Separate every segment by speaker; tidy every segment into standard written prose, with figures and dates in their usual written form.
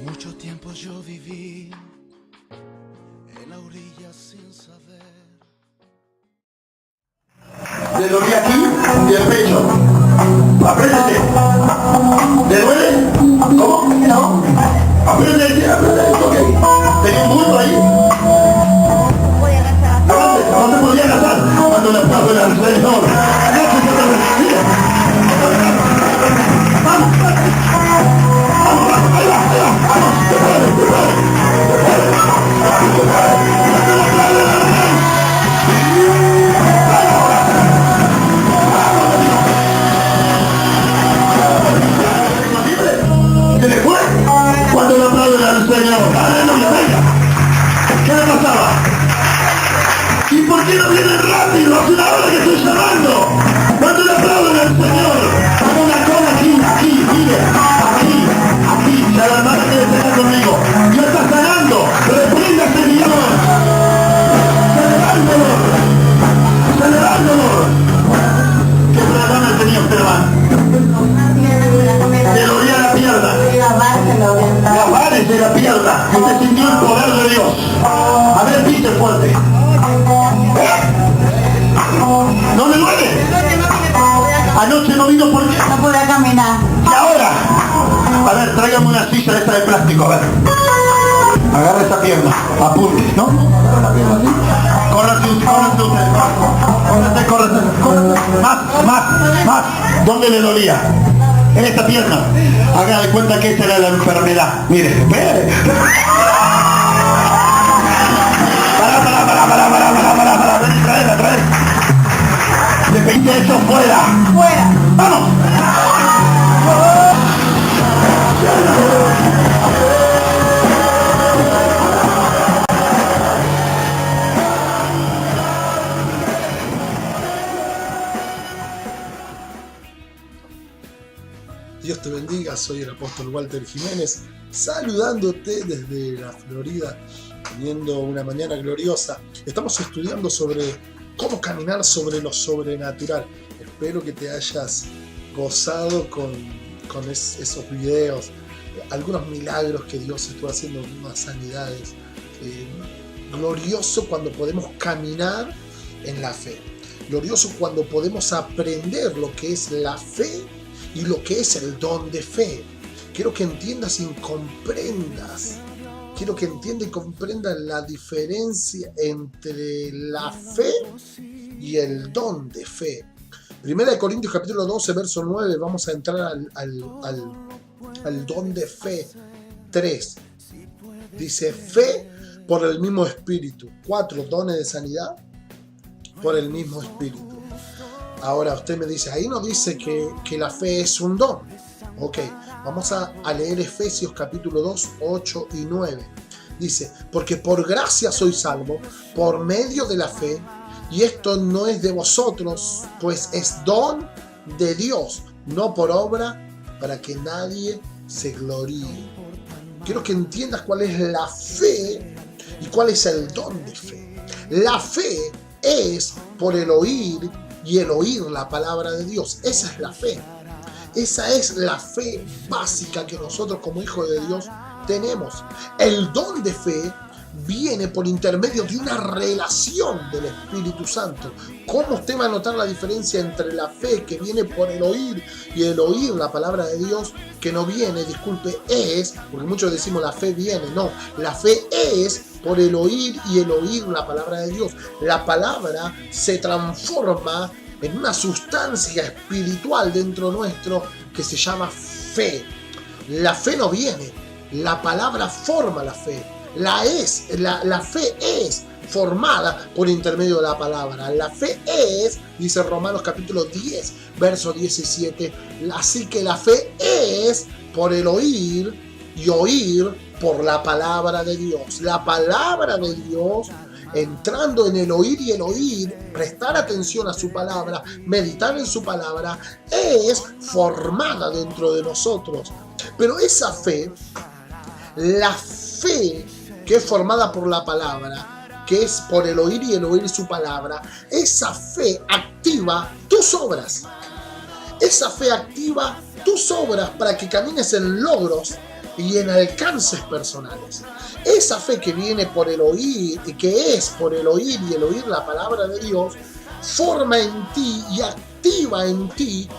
Speaker 1: Mucho tiempo yo viví en la orilla sin saber.
Speaker 2: Le dolía aquí y el pecho. Apréndete. ¿Le duele? ¿Cómo? No. Apréndete, ok. ¿Tenía un bulto ahí? No se podía agachar. Cuando le aplaudo al Señor. Agáchese otra vez. Mire. Vamos, ahí va. Vamos, se puede. ¿Qué le fue? Cuando le aplauden al Señor. Aleluya, venga. ¿Qué le pasaba? ¿Y por qué no viene rápido? Hace una hora que estoy llamando. Cuando le aplauden al Señor. Hago una cola aquí, mire. Aquí. La hermana que está conmigo. Dios está sanando. Reprenda ese Señor. Se le da el dolor. ¿Qué problema tenía usted, hermano? Se le dolía la pierna. La base de la pierna. Usted sintió el poder de Dios. A ver, pise fuerte. ¿No le duele? Anoche no vino porque
Speaker 3: No podía caminar.
Speaker 2: ¿y ahora? A ver, tráigame una silla de esta de plástico, a ver. Agarra esa pierna, apunte, ¿no? Agarra la pierna así. Córrete. Más. ¿Dónde le dolía? En esta pierna. Haga de cuenta que esa era la enfermedad. Mire, espere. Para. Ven, trae. Le pediste eso fuera. ¡Vamos!
Speaker 4: Dios te bendiga, soy el apóstol Walter Jiménez, saludándote desde la Florida, teniendo una mañana gloriosa. Estamos estudiando sobre cómo caminar sobre lo sobrenatural. Espero que te hayas gozado con esos videos, algunos milagros que Dios estuvo haciendo, unas sanidades. Glorioso cuando podemos caminar en la fe. Glorioso cuando podemos aprender lo que es la fe y lo que es el don de fe. Quiero que entiendas y comprendas. Quiero que entiendas y comprendas la diferencia entre la fe y el don de fe. Primera de Corintios capítulo 12, verso 9, vamos a entrar al don de fe 3. Dice, fe por el mismo espíritu. 4, dones de sanidad por el mismo espíritu. Ahora usted me dice, ahí no dice que la fe es un don. Ok, vamos a leer Efesios capítulo 2, 8 y 9. Dice, porque por gracia soy salvo, por medio de la fe, y esto no es de vosotros, pues es don de Dios, no por obra, para que nadie se gloríe. Quiero que entiendas cuál es la fe y cuál es el don de fe. La fe es por el oír y el oír la palabra de Dios. Esa es la fe. Esa es la fe básica que nosotros como hijos de Dios tenemos. El don de fe viene por intermedio de una relación del Espíritu Santo. ¿Cómo usted va a notar la diferencia entre la fe que viene por el oír y el oír la palabra de Dios, que no viene, es, porque muchos decimos la fe viene, no, la fe es por el oír y el oír la palabra de Dios. La palabra se transforma en una sustancia espiritual dentro nuestro que se llama fe. La fe no viene, la palabra forma la fe. La fe es formada por intermedio de la palabra. La fe es, dice Romanos capítulo 10, verso 17, así que la fe es por el oír y oír por la palabra de Dios. La palabra de Dios, entrando en el oír y el oír, prestar atención a su palabra, meditar en su palabra, es formada dentro de nosotros. Pero esa fe, la fe que es formada por la palabra, que es por el oír y el oír su palabra, esa fe activa tus obras. Esa fe activa tus obras para que camines en logros, y en alcances personales. Esa fe que viene por el oír, que es por el oír y el oír la palabra de Dios, forma en ti y activa en ti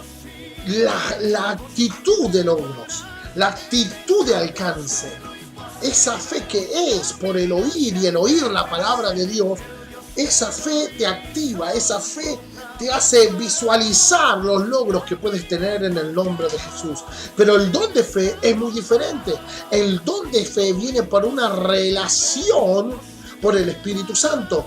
Speaker 4: la actitud de logros, la actitud de alcance. Esa fe que es por el oír y el oír la palabra de Dios, esa fe te activa, esa fe te hace visualizar los logros que puedes tener en el nombre de Jesús. Pero el don de fe es muy diferente. El don de fe viene por una relación por el Espíritu Santo.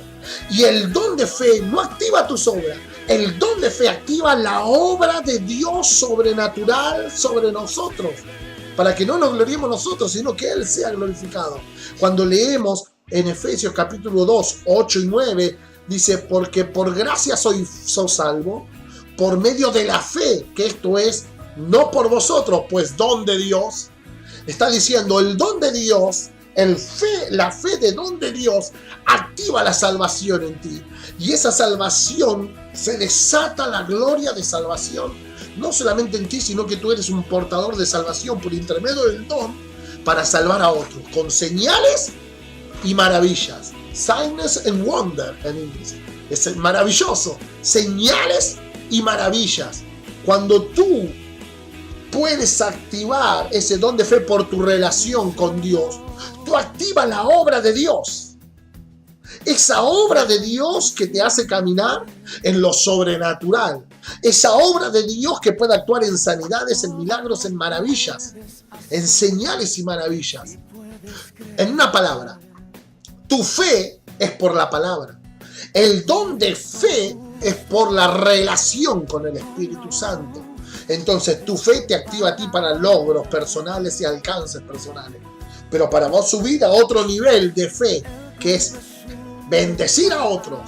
Speaker 4: Y el don de fe no activa tus obras. El don de fe activa la obra de Dios sobrenatural sobre nosotros. Para que no nos gloriemos nosotros, sino que Él sea glorificado. Cuando leemos en Efesios capítulo 2, 8 y 9, dice, porque por gracia soy salvo, por medio de la fe, que esto es, no por vosotros, pues don de Dios. Está diciendo, el don de Dios, la fe de don de Dios, activa la salvación en ti. Y esa salvación, se desata la gloria de salvación, no solamente en ti, sino que tú eres un portador de salvación por intermedio del don, para salvar a otros, con señales y maravillas. Signs and wonder en inglés. Es maravilloso. Señales y maravillas. Cuando tú puedes activar ese don de fe por tu relación con Dios, tú activas la obra de Dios. Esa obra de Dios que te hace caminar en lo sobrenatural. Esa obra de Dios que puede actuar en sanidades, en milagros, en maravillas, en señales y maravillas. En una palabra, tu fe es por la palabra. El don de fe es por la relación con el Espíritu Santo. Entonces tu fe te activa a ti para logros personales y alcances personales. Pero para vos subir a otro nivel de fe, que es bendecir a otros,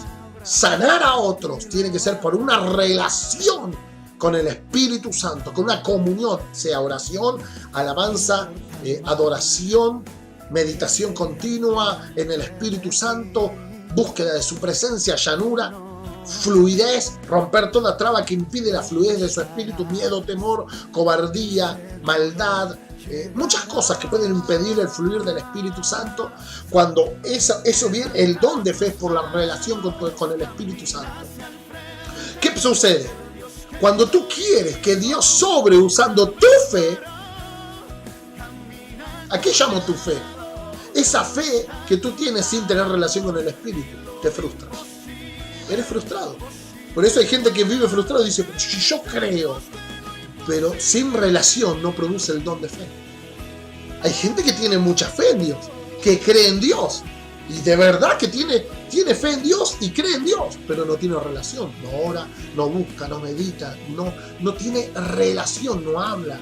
Speaker 4: sanar a otros, tiene que ser por una relación con el Espíritu Santo, con una comunión, sea oración, alabanza, adoración, meditación continua en el Espíritu Santo, búsqueda de su presencia, llanura, fluidez, romper toda traba que impide la fluidez de su espíritu, miedo, temor, cobardía, maldad, muchas cosas que pueden impedir el fluir del Espíritu Santo. Cuando eso viene, el don de fe es por la relación con el Espíritu Santo. ¿Qué sucede? Cuando tú quieres que Dios sobre usando tu fe, ¿a qué llamo tu fe? Esa fe que tú tienes sin tener relación con el Espíritu, te frustra. Eres frustrado. Por eso hay gente que vive frustrado y dice, pero yo creo, pero sin relación no produce el don de fe. Hay gente que tiene mucha fe en Dios, que cree en Dios, y de verdad que tiene fe en Dios y cree en Dios, pero no tiene relación, no ora, no busca, no medita, no tiene relación, no habla,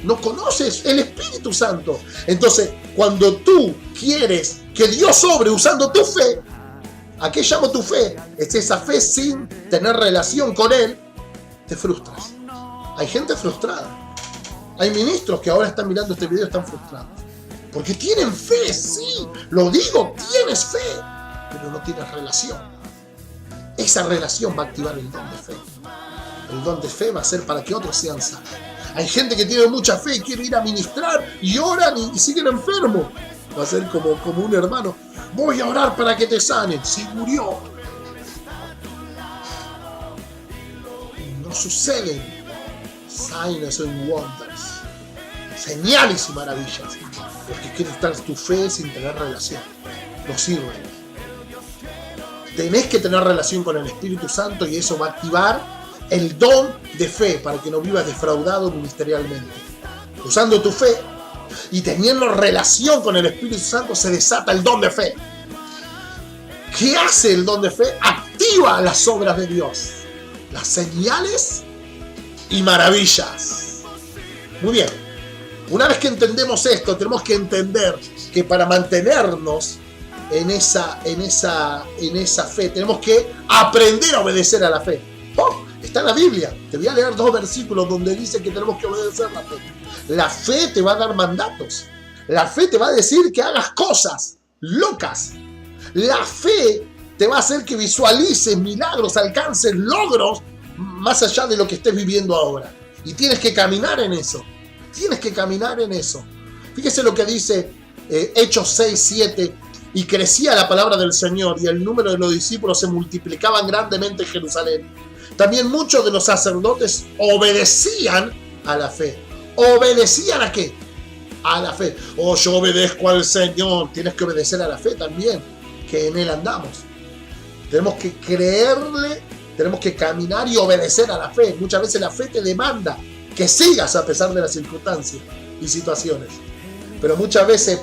Speaker 4: no conoces el Espíritu Santo. Entonces, cuando tú quieres que Dios sobre usando tu fe, ¿a qué llamo tu fe? Es esa fe sin tener relación con Él, te frustras. Hay gente frustrada. Hay ministros que ahora están mirando este video y están frustrados. Porque tienen fe, sí, lo digo, tienes fe, pero no tienes relación. Esa relación va a activar el don de fe. El don de fe va a ser para que otros sean sanos. Hay gente que tiene mucha fe y quiere ir a ministrar y oran y siguen enfermos. Va a ser como un hermano. Voy a orar para que te sanen. Se murió. No suceden signs and wonders, señales y maravillas, porque quieres estar tu fe sin tener relación. No sirve. Tenés que tener relación con el Espíritu Santo y eso va a activar el don de fe para que no vivas defraudado ministerialmente. Usando tu fe y teniendo relación con el Espíritu Santo se desata el don de fe. ¿Qué hace el don de fe? Activa las obras de Dios, las señales y maravillas. Muy bien. Una vez que entendemos esto, tenemos que entender que para mantenernos en esa fe, tenemos que aprender a obedecer a la fe. Está en la Biblia. Te voy a leer 2 versículos donde dice que tenemos que obedecer la fe. La fe te va a dar mandatos. La fe te va a decir que hagas cosas locas. La fe te va a hacer que visualices milagros, alcances logros más allá de lo que estés viviendo ahora. Y tienes que caminar en eso. Tienes que caminar en eso. Fíjese lo que dice Hechos 6, 7. Y crecía la palabra del Señor y el número de los discípulos se multiplicaban grandemente en Jerusalén. También muchos de los sacerdotes obedecían a la fe. ¿Obedecían a qué? A la fe. Oh, yo obedezco al Señor. Tienes que obedecer a la fe también, que en Él andamos. Tenemos que creerle, tenemos que caminar y obedecer a la fe. Muchas veces la fe te demanda que sigas a pesar de las circunstancias y situaciones. Pero muchas veces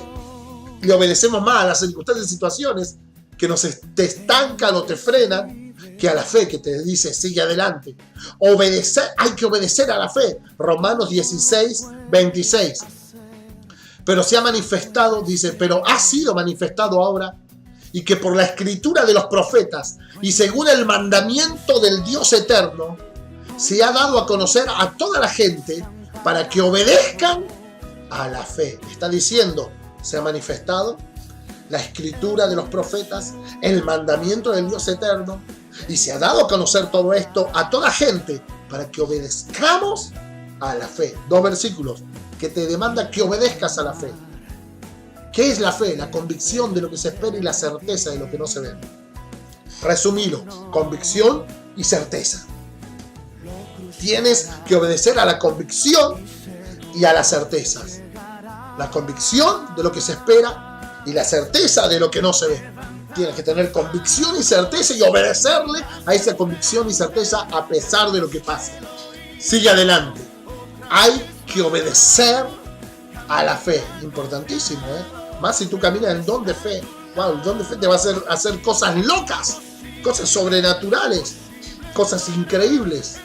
Speaker 4: le obedecemos más a las circunstancias y situaciones que te estancan o te frenan que a la fe que te dice sigue adelante. Obedecer, hay que obedecer a la fe. Romanos 16, 26. Pero se ha manifestado, dice, pero ha sido manifestado ahora, y que por la escritura de los profetas y según el mandamiento del Dios eterno, se ha dado a conocer a toda la gente para que obedezcan a la fe. Está diciendo, se ha manifestado la escritura de los profetas, el mandamiento del Dios eterno, y se ha dado a conocer todo esto a toda gente para que obedezcamos a la fe. 2 versículos que te demanda que obedezcas a la fe. ¿Qué es la fe? La convicción de lo que se espera y la certeza de lo que no se ve. Resumilo, convicción y certeza. Tienes que obedecer a la convicción y a las certezas. La convicción de lo que se espera y la certeza de lo que no se ve. Tienes que tener convicción y certeza y obedecerle a esa convicción y certeza a pesar de lo que pase. Sigue adelante. Hay que obedecer a la fe. Importantísimo, Más si tú caminas el don de fe. Wow, el don de fe te va a hacer cosas locas, cosas sobrenaturales, cosas increíbles.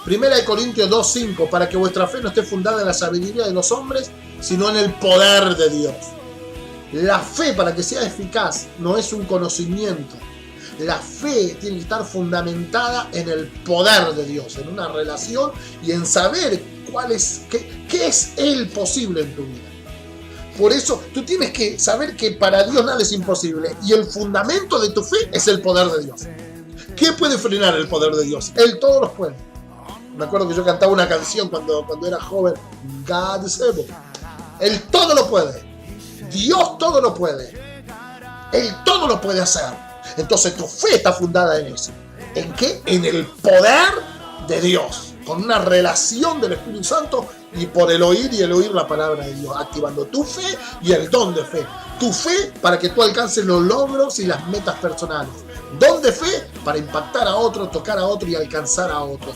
Speaker 4: 1 Corintios 2:5, para que vuestra fe no esté fundada en la sabiduría de los hombres, sino en el poder de Dios. La fe, para que sea eficaz, no es un conocimiento. La fe tiene que estar fundamentada en el poder de Dios, en una relación y en saber qué es el posible en tu vida. Por eso tú tienes que saber que para Dios nada es imposible y el fundamento de tu fe es el poder de Dios. ¿Qué puede frenar el poder de Dios? Él todo lo puede. Me acuerdo que yo cantaba una canción cuando era joven. God is able. Él todo lo puede. Dios todo lo puede. Él todo lo puede hacer. Entonces tu fe está fundada en eso. ¿En qué? En el poder de Dios. Con una relación del Espíritu Santo y por el oír y el oír la palabra de Dios. Activando tu fe y el don de fe. Tu fe para que tú alcances los logros y las metas personales. Don de fe para impactar a otro, tocar a otro y alcanzar a otro.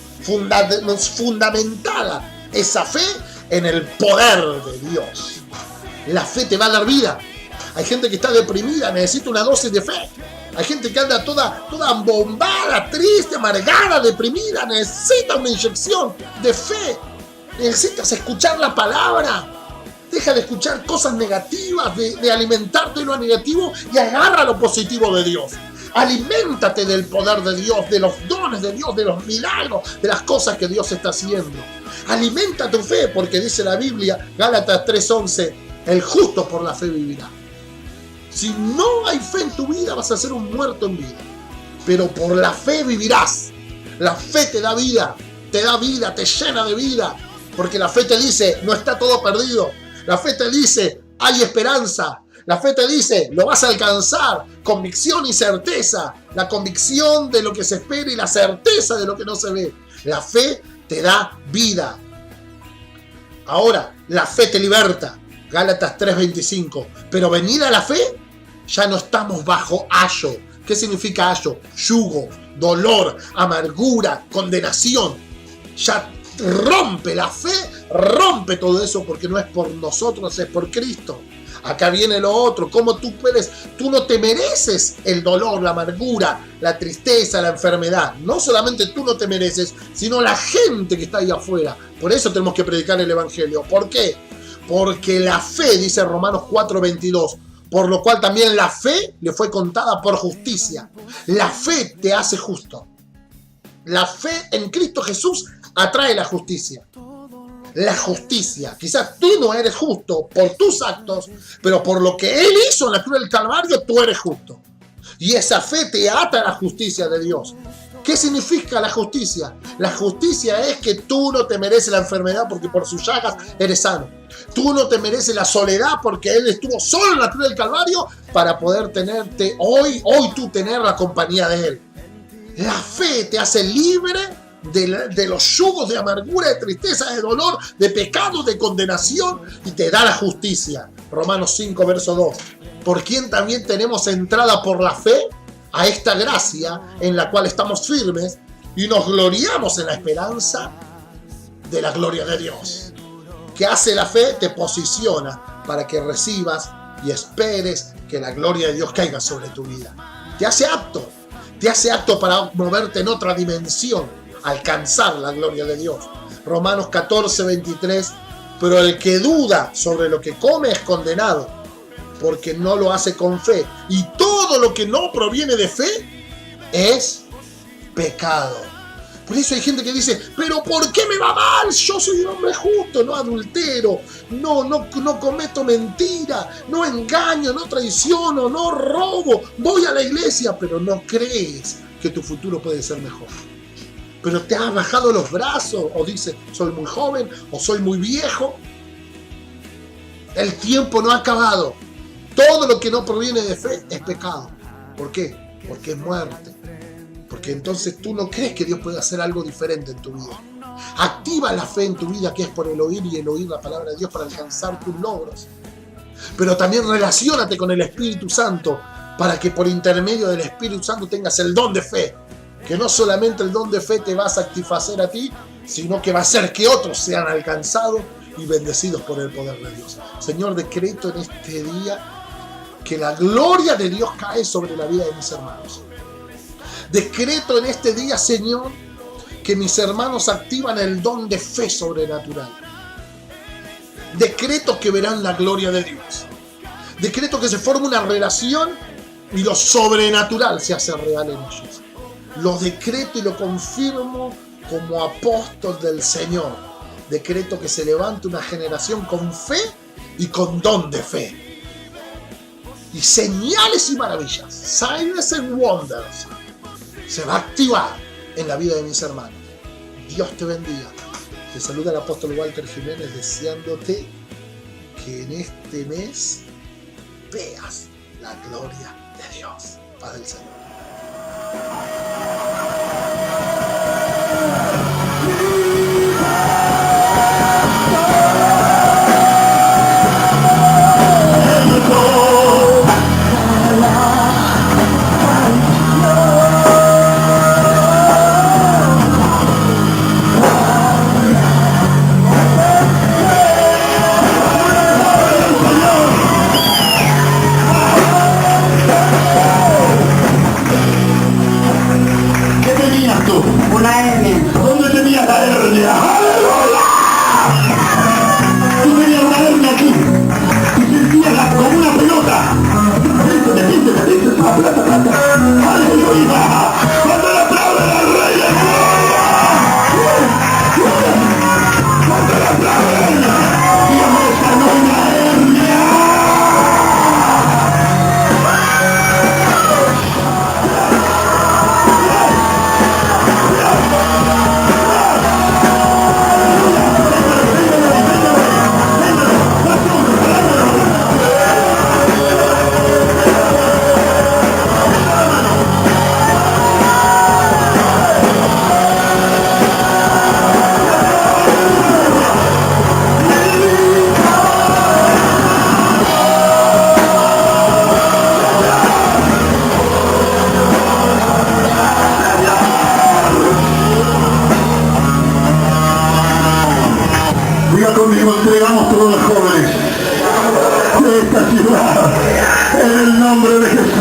Speaker 4: Fundamentada esa fe en el poder de Dios. La fe te va a dar vida. Hay gente que está deprimida, necesita una dosis de fe. Hay gente que anda toda embombada, triste, amargada, deprimida, necesita una inyección de fe. Necesitas escuchar la palabra. Deja de escuchar cosas negativas, de alimentarte de lo negativo y agarra lo positivo de Dios. Aliméntate del poder de Dios, de los dones de Dios, de los milagros, de las cosas que Dios está haciendo. Alimenta tu fe, porque dice la Biblia, Gálatas 3:11, el justo por la fe vivirá. Si no hay fe en tu vida, vas a ser un muerto en vida. Pero por la fe vivirás. La fe te da vida, te llena de vida. Porque la fe te dice, no está todo perdido. La fe te dice, hay esperanza. La fe te dice, lo vas a alcanzar. Convicción y certeza. La convicción de lo que se espera y la certeza de lo que no se ve. La fe te da vida. Ahora, la fe te liberta. Gálatas 3:25. Pero venida la fe, ya no estamos bajo ayo. ¿Qué significa ayo? Yugo, dolor, amargura, condenación. Ya rompe la fe, rompe todo eso porque no es por nosotros, es por Cristo. Acá viene lo otro. ¿Cómo tú puedes? Tú no te mereces el dolor, la amargura, la tristeza, la enfermedad. No solamente tú no te mereces, sino la gente que está ahí afuera. Por eso tenemos que predicar el Evangelio. ¿Por qué? Porque la fe, dice Romanos 4:22, por lo cual también la fe le fue contada por justicia. La fe te hace justo. La fe en Cristo Jesús atrae la justicia. La justicia. Quizás tú no eres justo por tus actos, pero por lo que Él hizo en la cruz del Calvario, tú eres justo. Y esa fe te ata a la justicia de Dios. ¿Qué significa la justicia? La justicia es que tú no te mereces la enfermedad porque por sus llagas eres sano. Tú no te mereces la soledad porque Él estuvo solo en la cruz del Calvario para poder tenerte hoy tú tener la compañía de Él. La fe te hace libre de los yugos de amargura, de tristeza, de dolor, de pecado, de condenación, y te da la justicia. Romanos 5, verso 2. Por quien también tenemos entrada por la fe a esta gracia en la cual estamos firmes y nos gloriamos en la esperanza de la gloria de Dios. ¿Qué hace la fe? Te posiciona para que recibas y esperes que la gloria de Dios caiga sobre tu vida. Te hace apto para moverte en otra dimensión, alcanzar la gloria de Dios. Romanos 14, 23. Pero el que duda sobre lo que come es condenado, porque no lo hace con fe. Y todo lo que no proviene de fe es pecado. Por eso hay gente que dice, pero ¿por qué me va mal? Yo soy un hombre justo, no adultero, no cometo mentira, no engaño, no traiciono, no robo, voy a la iglesia, pero no crees que tu futuro puede ser mejor. Pero te has bajado los brazos, o dices, soy muy joven, o soy muy viejo. El tiempo no ha acabado. Todo lo que no proviene de fe es pecado. ¿Por qué? Porque es muerte. Porque entonces tú no crees que Dios puede hacer algo diferente en tu vida. Activa la fe en tu vida, que es por el oír y el oír la palabra de Dios para alcanzar tus logros. Pero también relaciónate con el Espíritu Santo para que por intermedio del Espíritu Santo tengas el don de fe. Que no solamente el don de fe te va a satisfacer a ti, sino que va a hacer que otros sean alcanzados y bendecidos por el poder de Dios. Señor, decreto en este día que la gloria de Dios cae sobre la vida de mis hermanos. Decreto en este día, Señor, que mis hermanos activan el don de fe sobrenatural. Decreto que verán la gloria de Dios. Decreto que se forme una relación y lo sobrenatural se hace real en ellos. Lo decreto y lo confirmo como apóstol del Señor. Decreto que se levante una generación con fe y con don de fe. Y señales y maravillas, signs and wonders, se va a activar en la vida de mis hermanos. Dios te bendiga. Te saluda el apóstol Walter Jiménez, deseándote que en este mes veas la gloria de Dios. Paz del Señor. Entregamos todos los jóvenes de esta ciudad en el nombre de Jesús.